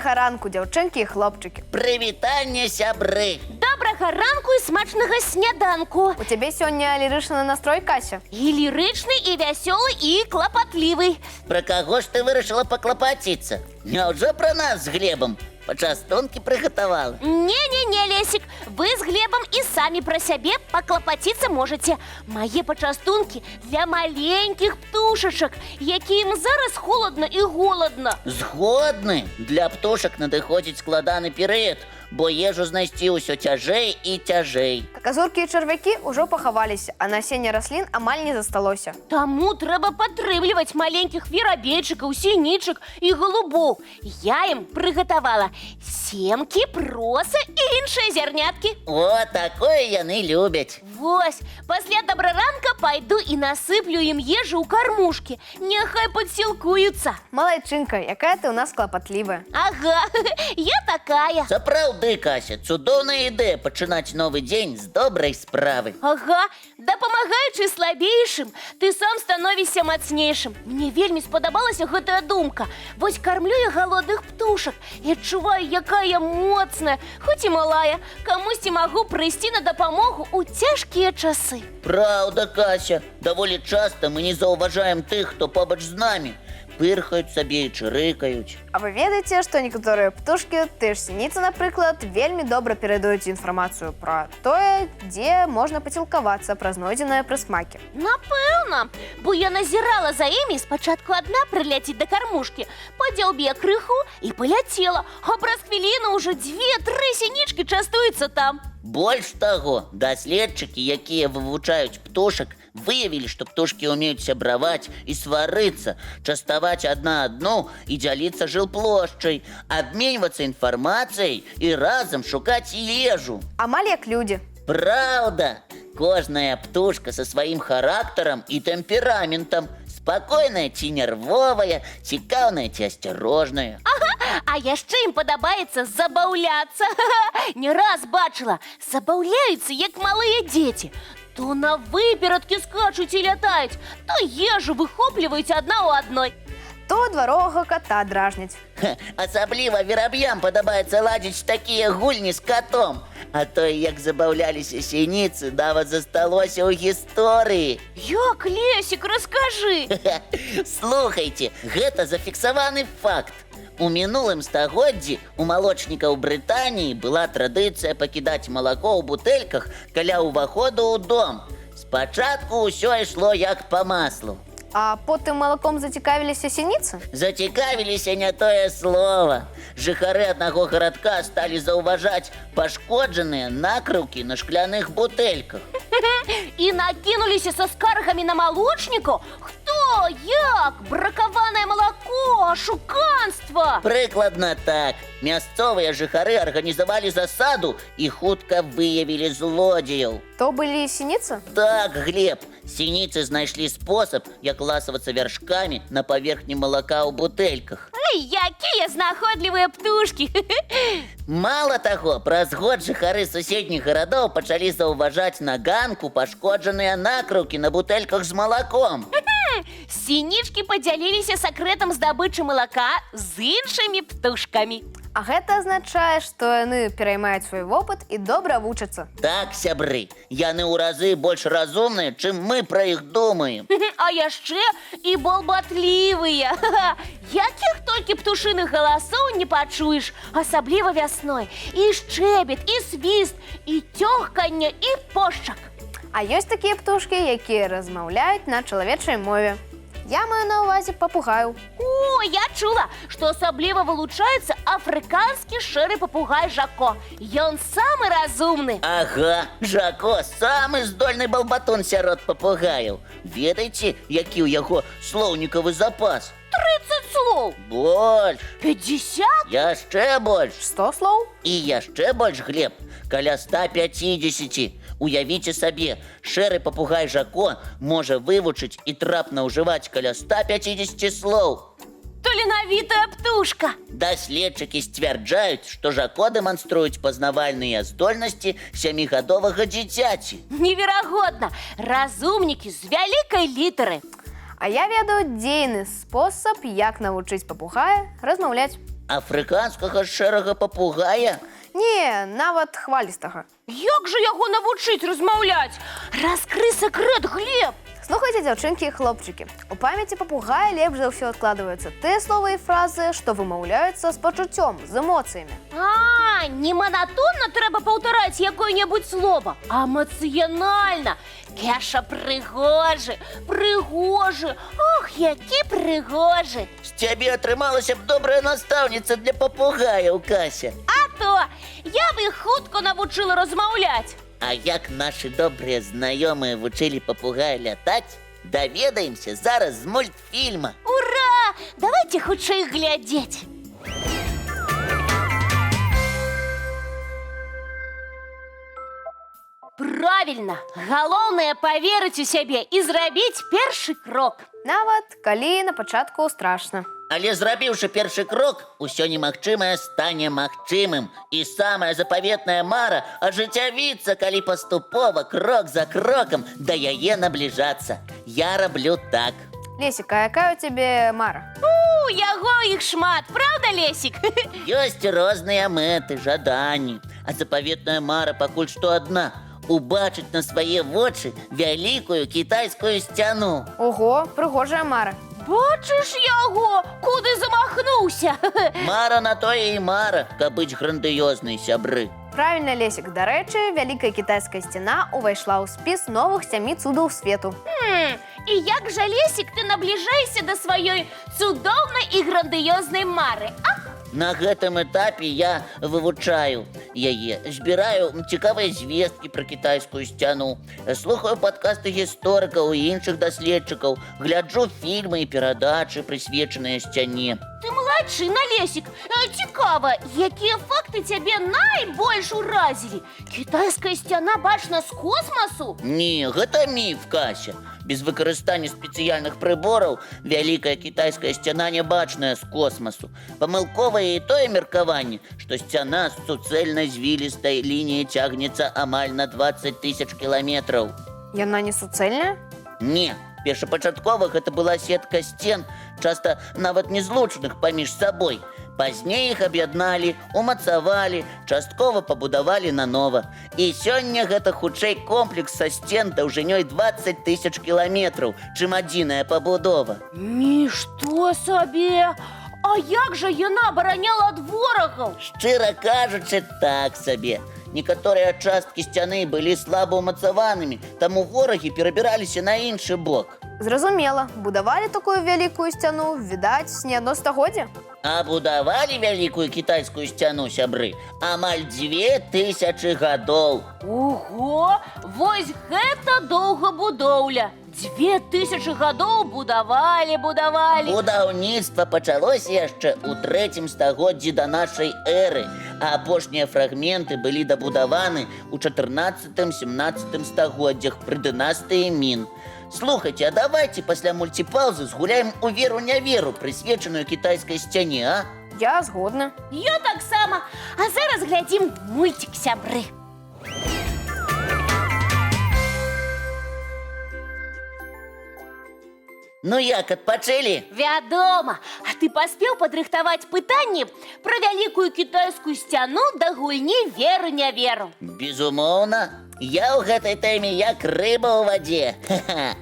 Добрага ранку, дзяўчынкі і хлопчыкі. Прывітанне, сябры. Добрага ранку і смачнага сняданку. У цябе сёння лірычны настрой, Кася? І лірычны, і вясёлы, і клапатлівы. Пра каго ж ты вырашыла паклапаціцца? Няўжо пра нас з Глебам? Пачастункі прыгатавала? Не-не-не, Лесик, вы з Глебам і самі пра сябе паклапаціцца можаце. Мае пачастункі для маленькіх птушачак, якім зараз холадна і голадна. Згодны. Для птушак надыходзіць складаны перыяд, бо ежу знайсці ўсё цяжэй і цяжэй. Казуркі і чарвякі ўжо пахаваліся, а насення раслін амаль не засталося. Таму трэба падтрымліваць маленькіх верабейчыкаў, сінічак і голубоў. Я ім прыгатавала семкі, просы і іншыя зярняткі. О, такое яны любяць. Вось, пасля добраранка пайду і насыплю ім ежу ў кармушкі. Няхай падсілкуюцца. Малайчынка, якая ты ў нас клапатлівая. Ага, я такая. Сапраўды, Кася, цудоўная ідэя пачынаць новы дзень з добрай справы. Ага, дапамагаючы слабейшым, ты сам становішся мацнейшым. Мне вельмі спадабалася гэтая думка. Вось кармлю я галодных птушак і адчуваю, якая я моцная, хоць і малая. Камусьці магу прыйсці на дапамогу ў цяжкія часы. Праўда, Кася, даволі часта мы не заўважаем тых, хто побач з намі. Пырхаюць сабе і чырыкаюць. А вы ведаеце, што некаторыя птушкі, ты ж сініцы, напрыклад, вельмі добра перадаюць інфармацыю пра тое, дзе можна пацілкавацца пра знойдзеныя прысмакі. Напэўна, бо я назірала за імі, спачатку адна прыляціць да кармушкі, падзяўбе крыху і паляцела, а праз хвіліну ўжо 2-3 сінічкі частуюцца там. Больш таго, даследчыкі, якія вывучаюць птушак, выявілі, што птушкі ўмеюць сябраваць і сварыцца, частаваць адна адну і дзяліцца жылплошчай, абменьвацца інфармацыяй і разам шукаць ежу. Амаль як людзі. Праўда, кожная птушка са сваім характарам і тэмпераментам, спакойная ці нервовая, цікаўная ці асцярожная. А яшчэ ім падабаецца забаўляцца. Не раз бачыла, забаўляюцца, як малыя дзеці. То на выперадкі скачуць і лятаюць, то ежу выхопліваюць адна ў адной. То дваровага ката дражняць. Асабліва вераб'ям падабаецца ладзіць такія гульні з катом. А то, як забаўляліся сініцы, нават засталося ў гісторыі. Як, Лесик, раскажы. Слухайце, гэта зафіксаваны факт. У мінулым стагоддзі у малочнікаў Брытаніі была традыцыя пакідаць малако ў бутэльках каля ўваходу ў дом. Спачатку ўсё ішло як па маслу. А потым малаком зацікавіліся сініцы? Зацікавіліся не тое слова. Жыхары аднаго гарадка сталі заўважаць пашкоджаныя накрыўкі на шкляных бутэльках. І накінуліся са скаргамі на малочнікаў? Хто? Як? Бракаванае малако? Шуканства? Прыкладна так. Мясцовыя жыхары арганізавалі засаду і хутка выявілі злодзеяў. То былі сініцы? Так, Глеб, сініцы знайшлі спосаб, як ласавацца вяршкамі на паверхні малака ў бутэльках. Эй, якія знаходлівыя птушкі! Мала таго, праз год жыхары суседніх гарадоў пачалі заўважаць на ганку пашкоджаныя накрыўкі на бутэльках з малаком. Сінічкі падзяліліся сакрэтам здабычы малака з іншымі птушкамі. А гэта азначае, што яны пераймаюць свой вопыт і добра вучацца. Так, сябры, яны ў разы больш разумныя, чым мы пра іх думаем. А яшчэ і балбатлівыя. Якіх толькі птушыных галасоў не пачуеш, асабліва вясной. І шчэбет, і свіст, і цёхканне, і пошчак. А ёсць такія птушкі, якія размаўляюць на чалавечай мове. Я маю на ўвазе папугаю. О, я чула, што асабліва вылучаецца афрыканскі шэры папугай Жако. Ён самы разумны. Ага, Жако самы здольны балбатун сярод папугаяў. Ведаеце, які ў яго слоўнікавы запас? 30 слоў. Больш. 50? Яшчэ больш. 100 слоў? І яшчэ больш, Глеб, каля 150. Уявіце сабе, шэры папугай Жако можа вывучыць і трапна ўжываць каля 150 слоў. Таленавітая птушка. Даследчыкі сцвярджаюць, што Жако дэманструюць пазнавальныя здольнасці 7гадовага дзіцяці. Неверагодна. Разумнікі з вялікай літары. А я ведаю дзейны спосаб, як навучыць папугая размаўляць. Афрыканскага шэрага папугая? Не, нават хвалістага. Як жа яго навучыць размаўляць? Раскры сакрэт, Глеб! Слухайте, дзяўчынкі і хлопчыкі. У памяці папугая лепш за ўсё адкладваюцца тыя словы і фразы, што вымаўляюцца з пачуццём, з эмоцыямі. Не манатонна трэба паўтараць якое-небудзь слова, а эмацыянальна. Кеша прыгожы, прыгожы, ох, які прыгожы. З цябе атрымалася б добрая настаўніца для папугаяў, Кася. А то, я бы іх хутка навучыла размаўляць. А як нашы добрыя знаёмыя вучылі папугая лятаць, даведаемся зараз з мультфільма. Ура! Давайте хутчэй глядзець. Правильно! Галоўнае паверыць у сябе і зрабіць першы крок. Нават калі на пачатку страшна. Але зрабіўшы першы крок, усё немагчымае стане магчымым. І самая запаветная мара ажыццявіцца, калі паступова, крок за крокам, да яе набліжацца. Я раблю так. Лесік, а якая у цябе мара? У яго іх шмат, правда, Лесік? Ёсць розныя мэты, жаданні. А запаветная мара пакуль што адна – убачыць на свае вочы вялікую кітайскую сцяну. Ого, прыгожая мара. Бачыш яго, куды замахнуўся? Мара на тое і мара, каб быць грандыёзнай, сябры. Правільна, Лесік. Дарэчы, вялікая кітайская сцяна ўвайшла ў спіс новых 7 цудаў свету. І як жа, Лесік, ты набліжаешся да сваёй цудоўнай і грандыёзнай мары, а? На гэтым этапе я вывучаю яе, збіраю цікавыя звесткі пра кітайскую сцяну, слухаю падкасты гісторыкаў і іншых даследчыкаў, гляджу фільмы і перадачы, прысвечаныя сцяне. Ты малайчына, Лесік. Цікава, якія факты цябе найбольш уразілі? Кітайская сцяна бачна з космасу? Не, гэта міф, Кася. Без выкарыстання спецыяльных прыбораў вялікая кітайская сцяна не бачная з космасу. Памылковае і тое меркаванне, што сцяна з суцэльнай звілістай лініяй цягнецца амаль на 20 000 кіламетраў. Яна не суцэльная? Не, першапачаткова гэта была сетка сцен, часта нават незлучных паміж сабой. Пазней іх аб'ядналі, умацавалі, часткова пабудавалі нанова. І сёння гэта хутчэй комплекс са сцен даўжынёй 20 000 кіламетраў, чым адзіная пабудова. Нішто сабе! А як жа яна абараняла ад ворагаў? Шчыра кажучы, так сабе. Некаторыя часткі сцяны былі слаба ўмацаванымі, таму ворагі перабіраліся на іншы бок. Зразумела, будавалі такую вялікую сцяну, відаць, не адно стагоддзе. А будавалі вялікую кітайскую сцяну, сябры, амаль 2000 гадоў. Ого! Вось гэта доўгабудоўля! 2000 гадоў будавалі. Будаўніцтва пачалося яшчэ ў 3 стагоддзі да нашай эры, а апошнія фрагменты былі дабудаваны ў 14-17 стагоддзях пры дынастыі Мін. Слухайте, а давайте пасля мульціпаўзы згуляем у веру-няверу, прысвечаную кітайскай сцяне, а? Я згодна. Я таксама. А зараз глядзім мульцік, сябры. Ну як, адпачылі? Вядома. А ты паспеў падрыхтаваць пытанні пра вялікую кітайскую сцяну да гульні веру-няверу? Безумоўна. Я ў гэтай тэме як рыба ў вадзе.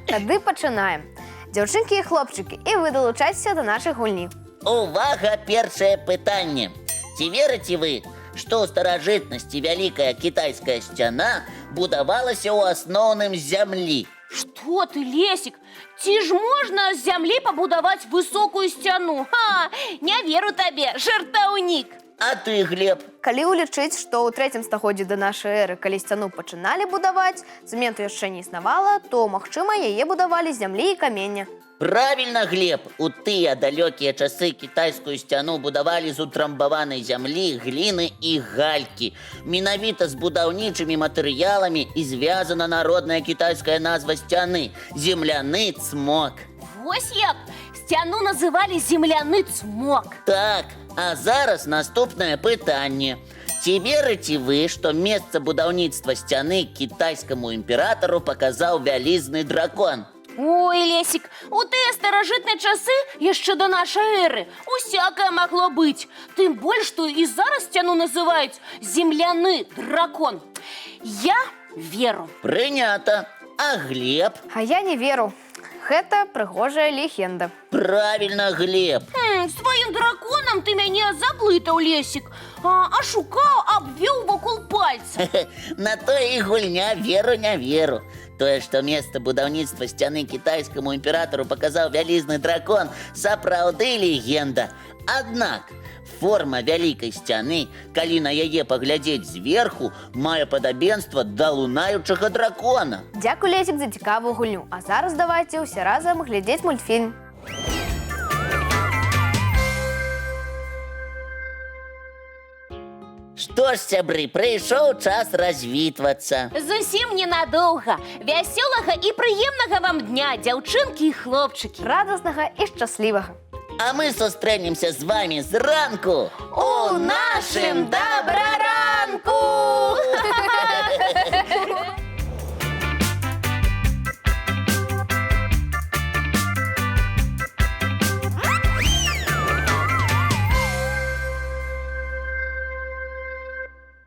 Тады пачынаем. Дзяўчынкі і хлопчыкі, і вы далучайцеся да нашай гульні. Увага, першае пытанне. Ці верыце вы, што ў старажытнасці вялікая кітайская сцяна будавалася ў асноўным з зямлі? Што ты, Лесік? Ці ж можна з зямлі пабудаваць высокую сцяну? Не веру табе, жартаўнік. А ты, Глеб? Калі ўлічыць, што ў 3 стагоддзі да нашай эры, калі сцяну пачыналі будаваць, цэменту яшчэ не існавала, то, магчыма, яе будавалі з зямлі і камення. Правільна, Глеб. У тыя далёкія часы кітайскую сцяну будавалі з утрамбаванай зямлі, гліны і галькі. Менавіта з будаўнічымі матэрыяламі і звязана народная кітайская назва сцяны – земляны цмок. Вось як! Сцяну называлі земляны цмок. Так, а зараз наступнае пытанне. Ці верыце вы, што месца будаўніцтва сцяны кітайскаму імператару паказаў вялізны дракон? Ой, Лесик, у тыя старажытныя часы, яшчэ до нашай эры, усякае магло быць. Тым больш, што і зараз сцяну называюць земляны дракон. Я веру. Прынята. А Глеб? А я не веру. Гэта прыгожая легенда. Правильно, Глеб. Сваім драконам ты мяне заблытаў, Лесик. Ашукаў, абвёў вакол пальца. На то і гульня веру не веру. Тое, што месца будаўніцтва сцяны кітайскаму імператору паказаў вялізны дракон, сапраўды легенда. Аднак форма вялікай сцяны, калі на яе паглядзець зверху, мае падабенства да лунаючага дракона. Дзякуй, Лесик, за цікавую гульню. А зараз давайце ўсе разам глядзець мультфільм. Што ж, сябры, прыйшоў час развітвацца. Зусім ненадоўга. Вясёлага і прыемнага вам дня, дзяўчынкі і хлопчыкі. Радаснага і шчаслівага. А мы сустрэнемся з вамі зранку У нашым добраранку!